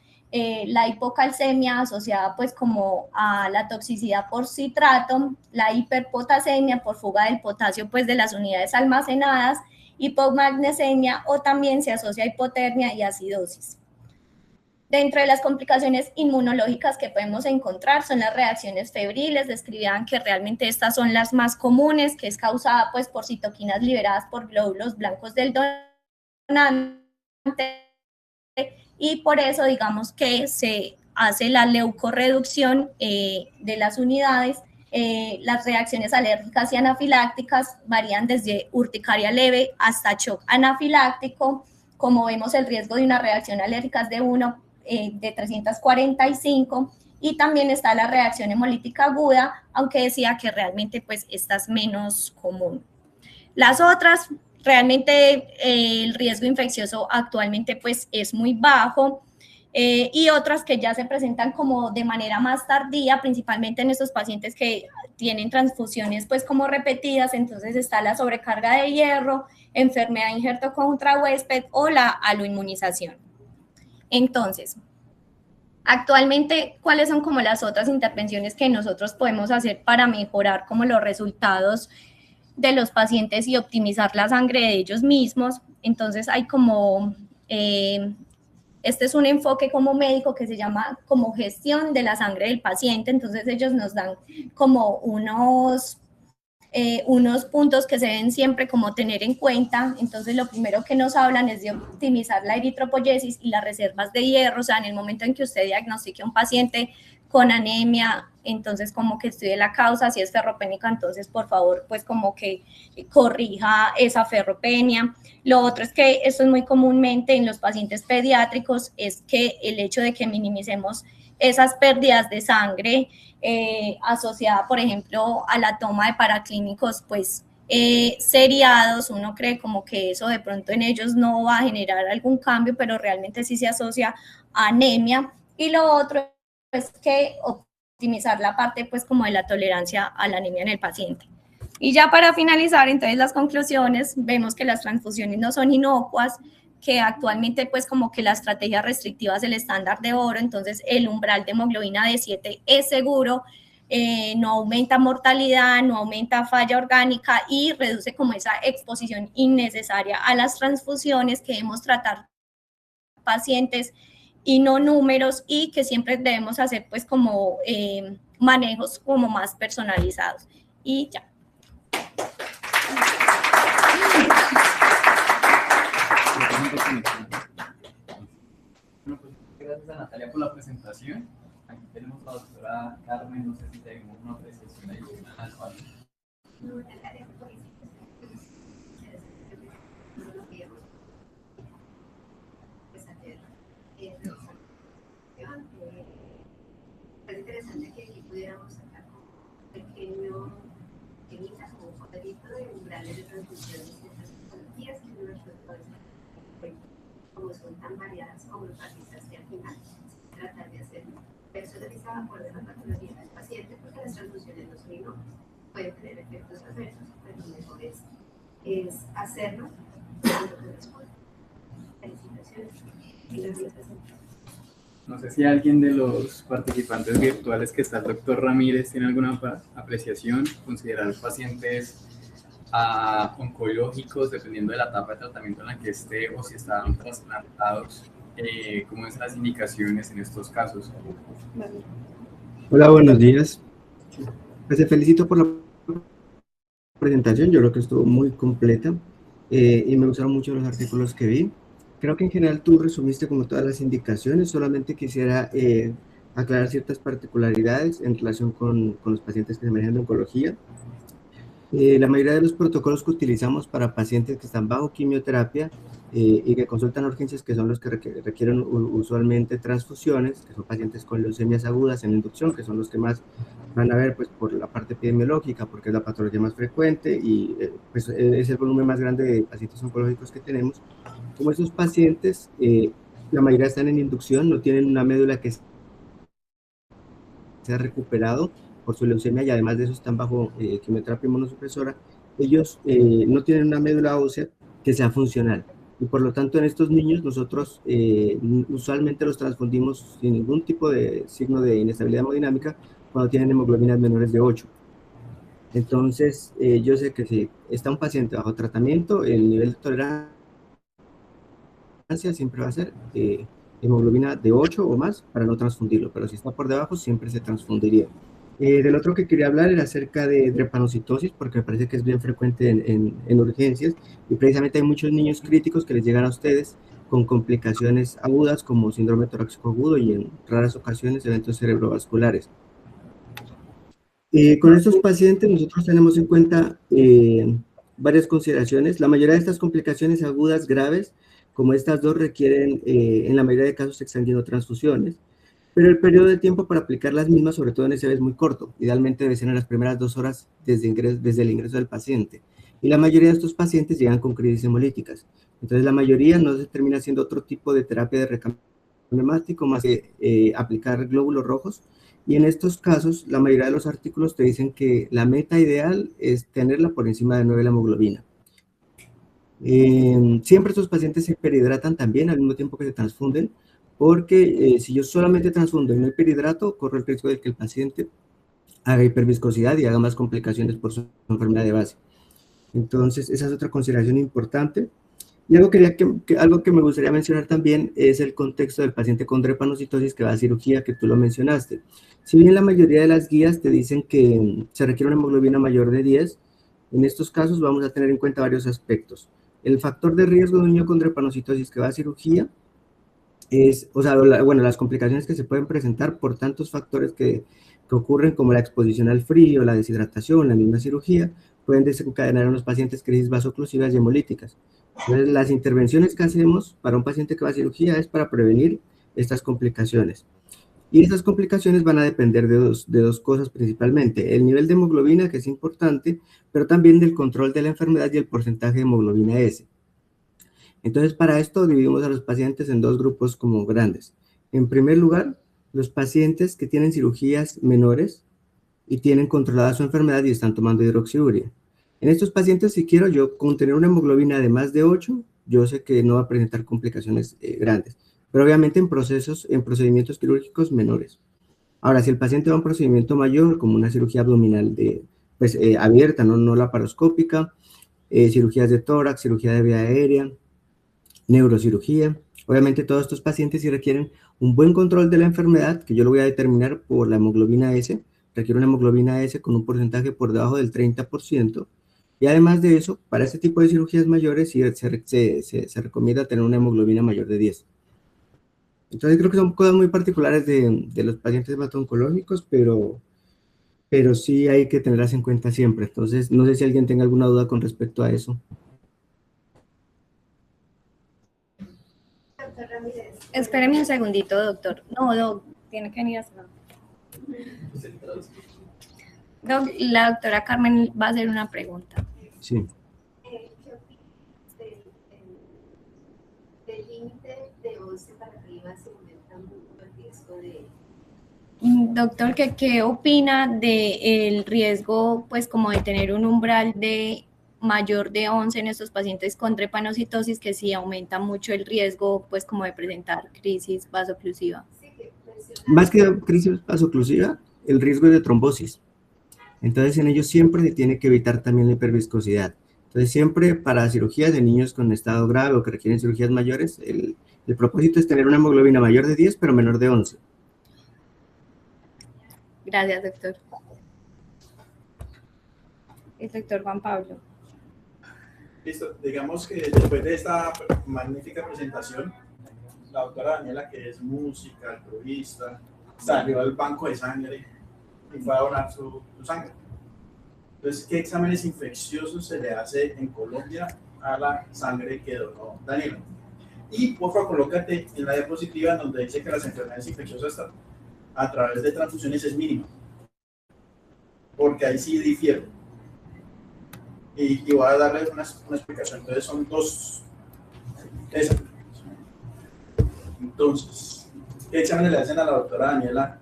Speaker 1: la hipocalcemia asociada pues como a la toxicidad por citrato, la hiperpotasemia por fuga del potasio pues de las unidades almacenadas, hipomagnesemia, o también se asocia a hipotermia y acidosis. Dentro de las complicaciones inmunológicas que podemos encontrar son las reacciones febriles, describían que realmente estas son las más comunes, que es causada pues por citoquinas liberadas por glóbulos blancos del donante, y por eso digamos que se hace la leucorreducción de las unidades. Las reacciones alérgicas y anafilácticas varían desde urticaria leve hasta shock anafiláctico. Como vemos, el riesgo de una reacción alérgica es de 1 de 345, y también está la reacción hemolítica aguda, aunque decía que realmente pues esta es menos común. Las otras, realmente el riesgo infeccioso actualmente pues es muy bajo, y otras que ya se presentan como de manera más tardía, principalmente en estos pacientes que tienen transfusiones pues como repetidas. Entonces está la sobrecarga de hierro, enfermedad injerto contra huésped o la aloinmunización. Entonces, actualmente, ¿cuáles son como las otras intervenciones que nosotros podemos hacer para mejorar como los resultados de los pacientes y optimizar la sangre de ellos mismos? Entonces hay como, este es un enfoque como médico que se llama como gestión de la sangre del paciente. Entonces ellos nos dan como unos unos puntos que se deben siempre como tener en cuenta. Entonces, lo primero que nos hablan es de optimizar la eritropoyesis y las reservas de hierro. O sea, en el momento en que usted diagnostique a un paciente con anemia, entonces como que estudie la causa, si es ferropénica, entonces por favor, pues como que corrija esa ferropenia. Lo otro es que esto es muy comúnmente en los pacientes pediátricos, es que el hecho de que minimicemos esas pérdidas de sangre asociada, por ejemplo, a la toma de paraclínicos, pues seriados, uno cree como que eso de pronto en ellos no va a generar algún cambio, pero realmente sí se asocia a anemia. Y lo otro es que optimizar la parte pues como de la tolerancia a la anemia en el paciente. Y ya para finalizar, entonces las conclusiones, vemos que las transfusiones no son inocuas, que actualmente pues como que la estrategia restrictiva es el estándar de oro, entonces el umbral de hemoglobina de 7 es seguro, no aumenta mortalidad, no aumenta falla orgánica y reduce como esa exposición innecesaria a las transfusiones, que debemos tratar pacientes y no números, y que siempre debemos hacer pues como manejos como más personalizados. Y ya.
Speaker 2: Bueno, pues gracias a Natalia por la presentación. Aquí tenemos a la doctora Carmen, no sé si tenemos una apreciación adicional o algo.
Speaker 3: Es interesante que aquí pudiéramos sacar un pequeño como un cuadrito de umbrales de transfusiones de estas patologías que nuestros pacientes, como son tan variadas como los pacientes, que al final tratar de hacerlo personalizado por la patología del paciente, porque las transfusiones no son inocuas, pueden tener efectos adversos, pero lo mejor es hacerlo cuando corresponde. Felicitaciones y gracias.
Speaker 2: No sé si alguien de los participantes virtuales que está el doctor Ramírez tiene alguna apreciación, considerar pacientes oncológicos, dependiendo de la etapa de tratamiento en la que esté o si están trasplantados, ¿cómo son las indicaciones en estos casos?
Speaker 4: Hola, buenos días. Pues te felicito por la presentación, yo creo que estuvo muy completa y me gustaron mucho los artículos que vi. Creo que en general tú resumiste como todas las indicaciones, solamente quisiera aclarar ciertas particularidades en relación con los pacientes que se manejan de oncología. La mayoría de los protocolos que utilizamos para pacientes que están bajo quimioterapia y que consultan urgencias, que son los que requieren usualmente transfusiones, que son pacientes con leucemias agudas en inducción, que son los que más van a ver pues, por la parte epidemiológica, porque es la patología más frecuente y pues, es el volumen más grande de pacientes oncológicos que tenemos. Como esos pacientes, la mayoría están en inducción, no tienen una médula que se ha recuperado por su leucemia y además de eso están bajo quimioterapia inmunosupresora, ellos no tienen una médula ósea que sea funcional. Y por lo tanto en estos niños nosotros usualmente los transfundimos sin ningún tipo de signo de inestabilidad hemodinámica cuando tienen hemoglobinas menores de 8. Entonces yo sé que si está un paciente bajo tratamiento, el nivel de tolerancia siempre va a ser hemoglobina de 8 o más para no transfundirlo, pero si está por debajo siempre se transfundiría. Del otro que quería hablar era acerca de drepanocitosis, porque me parece que es bien frecuente en urgencias y precisamente hay muchos niños críticos que les llegan a ustedes con complicaciones agudas como síndrome torácico agudo y en raras ocasiones eventos cerebrovasculares. Con estos pacientes nosotros tenemos en cuenta varias consideraciones. La mayoría de estas complicaciones agudas graves, como estas dos, requieren en la mayoría de casos exsanguinotransfusiones, pero el periodo de tiempo para aplicar las mismas, sobre todo en ese es muy corto. Idealmente debe ser en las primeras 2 horas desde el ingreso del paciente. Y la mayoría de estos pacientes llegan con crisis hemolíticas. Entonces la mayoría no se termina haciendo otro tipo de terapia de recambio hemático más que aplicar glóbulos rojos. Y en estos casos, la mayoría de los artículos te dicen que la meta ideal es tenerla por encima de 9 la hemoglobina. Siempre estos pacientes se hiperhidratan también al mismo tiempo que se transfunden, porque si yo solamente transfundo y no hiperhidrato, corro el riesgo de que el paciente haga hiperviscosidad y haga más complicaciones por su enfermedad de base. Entonces, esa es otra consideración importante. Y algo que me gustaría mencionar también es el contexto del paciente con drepanocitosis que va a cirugía, que tú lo mencionaste. Si bien la mayoría de las guías te dicen que se requiere una hemoglobina mayor de 10, En estos casos vamos a tener en cuenta varios aspectos. El factor de riesgo de un niño con drepanocitosis que va a cirugía es, o sea, bueno, las complicaciones que se pueden presentar por tantos factores que ocurren como la exposición al frío, la deshidratación, la misma cirugía, pueden desencadenar en los pacientes crisis vasoclusivas y hemolíticas. Entonces, las intervenciones que hacemos para un paciente que va a cirugía es para prevenir estas complicaciones. Y estas complicaciones van a depender de dos cosas principalmente, el nivel de hemoglobina, que es importante, pero también del control de la enfermedad y el porcentaje de hemoglobina S. Entonces, para esto dividimos a los pacientes en dos grupos como grandes. En primer lugar, los pacientes que tienen cirugías menores y tienen controlada su enfermedad y están tomando hidroxiuria. En estos pacientes, si quiero yo con tener una hemoglobina de más de 8, yo sé que no va a presentar complicaciones grandes, pero obviamente en procedimientos quirúrgicos menores. Ahora, si el paciente va a un procedimiento mayor, como una cirugía abdominal abierta, no laparoscópica, cirugías de tórax, cirugía de vía aérea, neurocirugía. Obviamente todos estos pacientes sí requieren un buen control de la enfermedad, que yo lo voy a determinar por la hemoglobina S, requiere una hemoglobina S con un porcentaje por debajo del 30%, y además de eso, para este tipo de cirugías mayores sí se recomienda tener una hemoglobina mayor de 10. Entonces creo que son cosas muy particulares de los pacientes hemato-oncológicos, pero sí hay que tenerlas en cuenta siempre. Entonces no sé si alguien tenga alguna duda con respecto a eso.
Speaker 3: Doctor Ramírez.
Speaker 1: Espéreme un segundito, doctor. No, doc, tiene que venir a hacer. Doc, la doctora Carmen va a hacer una pregunta.
Speaker 4: Sí.
Speaker 3: ¿Qué opinas del límite de 11 para arriba se aumenta mucho el riesgo de...
Speaker 1: Doctor, ¿qué opina del riesgo, pues, como de tener un umbral de mayor de 11 en estos pacientes con drepanocitosis, que sí aumenta mucho el riesgo, pues, como de presentar crisis vasoclusiva?
Speaker 3: Sí, que
Speaker 4: Más que crisis vasoclusiva, el riesgo es de trombosis. Entonces, en ellos siempre se tiene que evitar también la hiperviscosidad. Entonces, siempre para cirugías de niños con estado grave o que requieren cirugías mayores, el propósito es tener una hemoglobina mayor de 10, pero menor de 11.
Speaker 1: Gracias, doctor. El doctor Juan Pablo.
Speaker 5: Listo, digamos que después de esta magnífica presentación, la doctora Daniela, que es música, altruista, salió al banco de sangre y fue a donar su sangre. Entonces, ¿qué exámenes infecciosos se le hace en Colombia a la sangre que donó Daniela? Y por favor, colócate en la diapositiva donde dice que las enfermedades infecciosas a través de transfusiones es mínima, porque ahí sí difiere. Y voy a darles una explicación. Entonces son dos. Entonces, ¿qué exámenes le hacen a la doctora Daniela,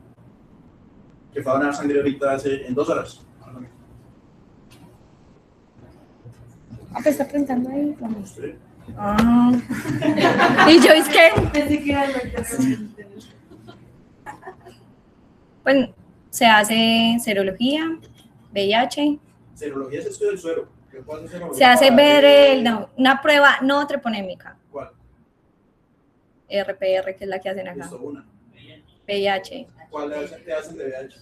Speaker 5: que fue a donar sangre ahorita en 2 horas?
Speaker 1: Pues está preguntando ahí.
Speaker 5: Sí.
Speaker 1: Y yo es que...
Speaker 3: Pensé que era el doctor.
Speaker 1: Pues se hace serología, VIH.
Speaker 5: Serología es estudio del suero.
Speaker 1: Se hace ver una prueba no treponémica.
Speaker 5: ¿Cuál?
Speaker 1: RPR, que es la que hacen acá.
Speaker 5: Listo, una.
Speaker 1: VIH.
Speaker 5: ¿Cuál te hacen de VIH?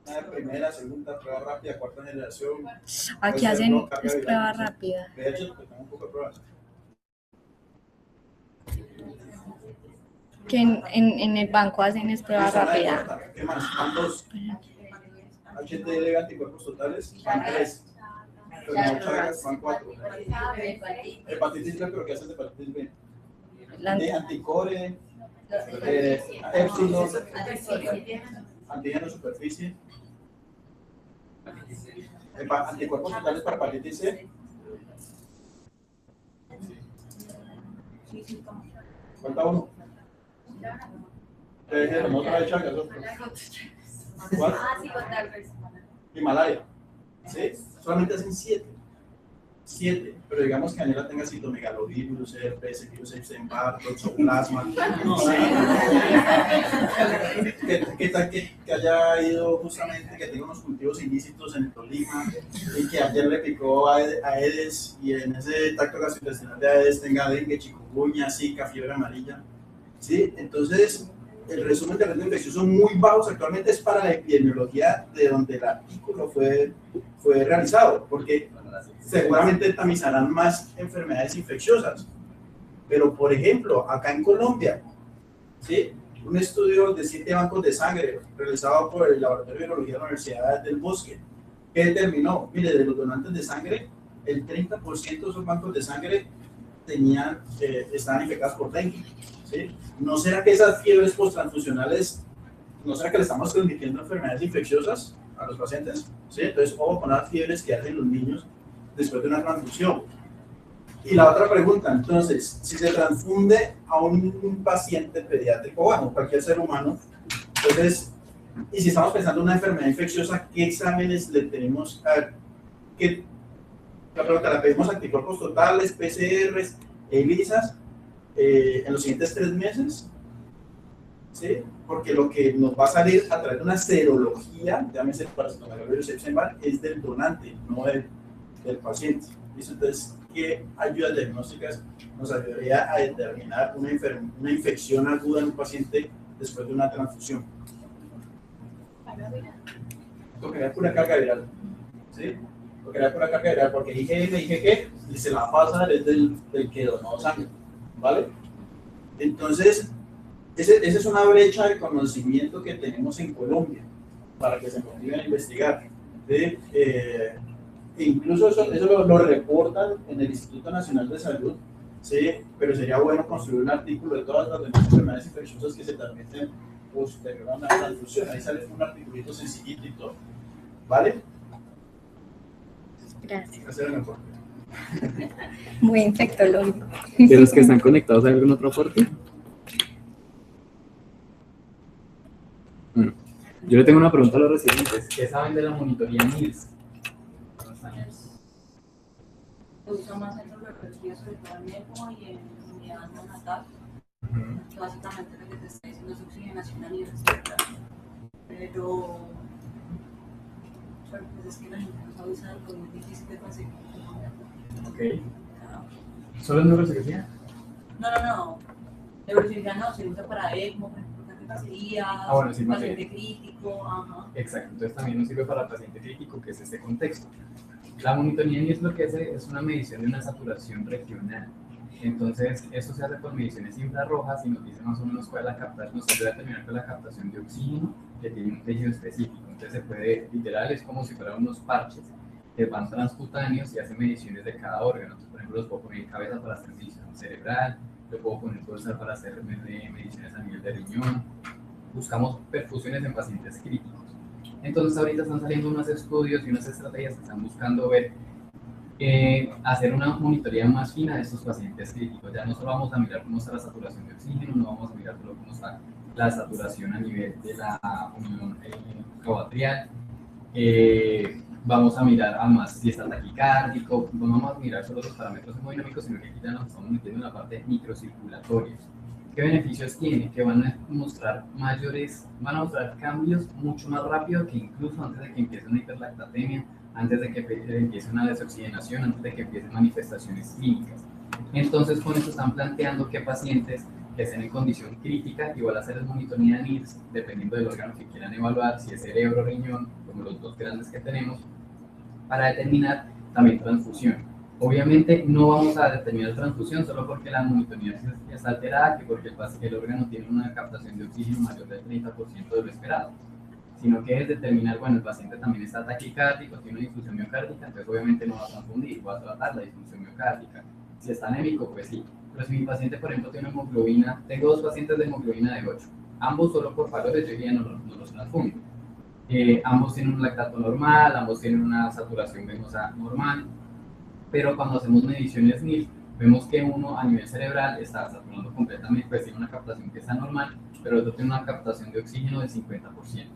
Speaker 5: Una primera, segunda, prueba rápida, cuarta generación.
Speaker 1: Aquí hacen prueba rápida.
Speaker 5: VIH, porque tengo un poco de pruebas.
Speaker 1: Que en el banco hacen es prueba rápida.
Speaker 5: ¿Qué más? Van 2. HTL anticuerpos totales, van 3. Van 4. Hepatitis B, pero ¿qué haces de hepatitis B? Anticore, Epsilon, antígeno superficie, anticuerpos totales para hepatitis C. Falta uno. Otra de Chagas. ¿Cuál? Himalaya. ¿Sí? Solamente hacen 7. Pero digamos que Daniela tenga citomegalovirus, herpes, virus Epstein-Barr, toxoplasma. ¿Qué tal que haya ido justamente, que tenga unos cultivos ilícitos en el Tolima y que ayer le picó a Aedes y en ese tracto gastrointestinal de Aedes tenga dengue, chikungunya, zika, fiebre amarilla? ¿Sí? Entonces, el resumen de riesgo infeccioso muy bajos actualmente es para la epidemiología de donde el artículo fue realizado, porque seguramente tamizarán más enfermedades infecciosas. Pero, por ejemplo, acá en Colombia, ¿sí? Un estudio de 7 bancos de sangre realizado por el Laboratorio de Virología de la Universidad del Bosque, que determinó, mire, de los donantes de sangre, el 30% de esos bancos de sangre estaban infectados por dengue. ¿Sí? ¿No será que esas fiebres posttransfusionales, no será que le estamos transmitiendo enfermedades infecciosas a los pacientes? ¿Sí? Entonces, ojo con las fiebres que hacen los niños después de una transfusión. Y la otra pregunta, entonces, si se transfunde a un paciente pediátrico, bueno, cualquier ser humano, entonces, y si estamos pensando en una enfermedad infecciosa, ¿qué exámenes le tenemos a qué? La pregunta, ¿la pedimos anticuerpos totales, PCRs, ELISAs, en los siguientes 3 meses? ¿Sí? Porque lo que nos va a salir a través de una serología, llámese paracitomegavirus Epstein-Barr, es del donante, no del paciente. ¿Listo? Entonces, ¿qué ayudas diagnósticas nos ayudaría a determinar una infección aguda en un paciente después de una transfusión? Tocaría pura carga viral. ¿Sí? Tocaría pura carga viral, porque IgG, y se la pasa desde el que donó sangre. ¿Vale? Entonces, esa es una brecha de conocimiento que tenemos en Colombia para que se motiven a investigar. ¿Sí? Incluso eso lo reportan en el Instituto Nacional de Salud, ¿sí? Pero sería bueno construir un artículo de todas las demás enfermedades infecciosas que se transmiten posterior a una transfusión. Ahí sale un articulito sencillito y todo. ¿Vale?
Speaker 1: Gracias.
Speaker 5: Mejor.
Speaker 1: Muy infectológico.
Speaker 2: ¿De los que están conectados hay algún otro aporte? Bueno, yo le tengo una pregunta a los residentes. ¿Qué saben de la monitoría NILS?
Speaker 6: Se usa más en neurología, sobre todo en ECMO y en unidad neonatal. Básicamente lo que te está diciendo es oxigenación a nivel cerebral. Pero pues es que la gente no sabe usar algo muy difícil de conseguir.
Speaker 2: Ok. ¿Solo en neurocirugía?
Speaker 6: No. Neurocirugía no, se usa para ECMO, por ejemplo, catetería,
Speaker 2: bueno, sí,
Speaker 6: paciente crítico. Ajá.
Speaker 2: Exacto, entonces también nos sirve para el paciente crítico, que es este contexto. La monitoría NILS lo que hace es una medición de una saturación regional. Entonces, esto se hace con mediciones infrarrojas y nos dice más o menos cuál es la captación, nos ayuda a determinar cuál es la captación de oxígeno que tiene un tejido específico. Entonces, se puede, literal, es como si fueran unos parches que van transcutáneos y hacen mediciones de cada órgano. Entonces, por ejemplo, los puedo poner en cabeza para hacer medición cerebral, lo puedo poner pulsar para hacer mediciones a nivel de riñón. Buscamos perfusiones en pacientes críticos. Entonces ahorita están saliendo unos estudios y unas estrategias que están buscando ver, hacer una monitoría más fina de estos pacientes críticos. Ya no solo vamos a mirar cómo está la saturación de oxígeno, no vamos a mirar solo cómo está la saturación a nivel de la unión coatrial, vamos a mirar además si está taquicárdico, no vamos a mirar solo los parámetros hemodinámicos, sino que aquí ya nos estamos metiendo en la parte microcirculatoria. ¿Qué beneficios tiene? Que van a mostrar cambios mucho más rápido que incluso antes de que empiece una hiperlactatemia, antes de que empiece una desoxigenación, antes de que empiecen manifestaciones clínicas. Entonces, con eso están planteando que pacientes que estén en condición crítica, igual a hacer el monitoría NILS, dependiendo del órgano que quieran evaluar, si es cerebro o riñón, como los dos grandes que tenemos, para determinar también transfusión. Obviamente no vamos a determinar transfusión solo porque la monitoría está alterada, que porque el órgano tiene una captación de oxígeno mayor del 30% de lo esperado, sino que es determinar, bueno, el paciente también está taquicárdico, tiene una disfunción miocárdica, entonces obviamente no va a transfundir, va a tratar la disfunción miocárdica. Si está anémico, pues sí. Pero si mi paciente, por ejemplo, tiene hemoglobina, tengo 2 pacientes de hemoglobina de 8, ambos solo por valores, yo diría no los transfundo. Ambos tienen un lactato normal, ambos tienen una saturación venosa normal, pero cuando hacemos mediciones NIL, vemos que uno a nivel cerebral está saturando completamente, pues tiene una captación que está normal, pero el otro tiene una captación de oxígeno del 50%. Entonces,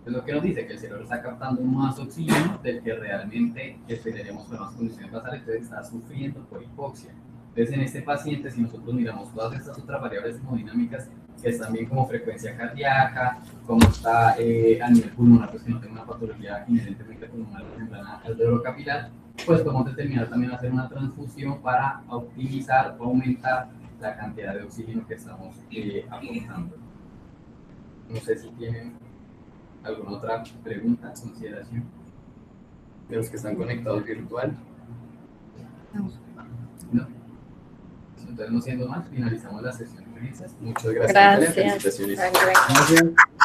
Speaker 2: lo que nos dice que el cerebro está captando más oxígeno del que realmente esperaríamos con más condiciones basales, entonces está sufriendo por hipoxia. Entonces, en este paciente, si nosotros miramos todas estas otras variables hemodinámicas, que están bien como frecuencia cardíaca, como está a nivel pulmonar, pues que no tenga una patología inherentemente pulmonar membrana alveolo-capilar, pues podemos determinar también hacer una transfusión para optimizar o aumentar la cantidad de oxígeno que estamos aportando. No sé si tienen alguna otra pregunta, consideración de los que están conectados virtual. No. Entonces, no siendo más, finalizamos la sesión de risas. Muchas gracias. Natalia.
Speaker 1: Gracias.
Speaker 2: Felicitaciones.
Speaker 1: Hasta luego.
Speaker 4: Gracias.